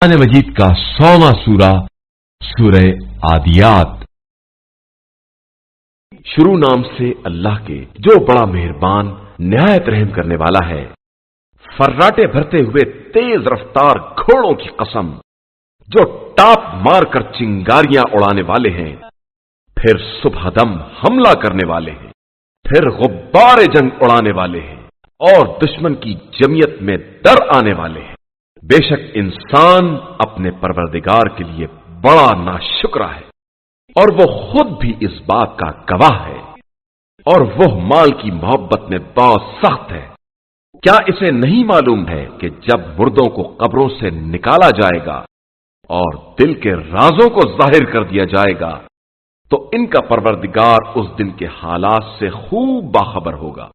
قرآن مجید کا 100واں سورہ سورہ عادیات۔ شروع نام سے اللہ کے جو بڑا مہربان نہایت رحم کرنے والا ہے۔ فراٹے بھرتے ہوئے تیز رفتار گھوڑوں کی قسم جو ٹاپ مار کر چنگاریاں اڑانے والے ہیں، پھر صبح دم حملہ کرنے والے ہیں، پھر غبار جنگ اڑانے والے ہیں اور دشمن کی جمعیت میں ڈر آنے والے ہیں۔ بے شک انسان اپنے پروردگار کے لیے بڑا ناشکرا ہے، اور وہ خود بھی اس بات کا گواہ ہے، اور وہ مال کی محبت میں بہت سخت ہے۔ کیا اسے نہیں معلوم ہے کہ جب مردوں کو قبروں سے نکالا جائے گا اور دل کے رازوں کو ظاہر کر دیا جائے گا تو ان کا پروردگار اس دن کے حالات سے خوب باخبر ہوگا۔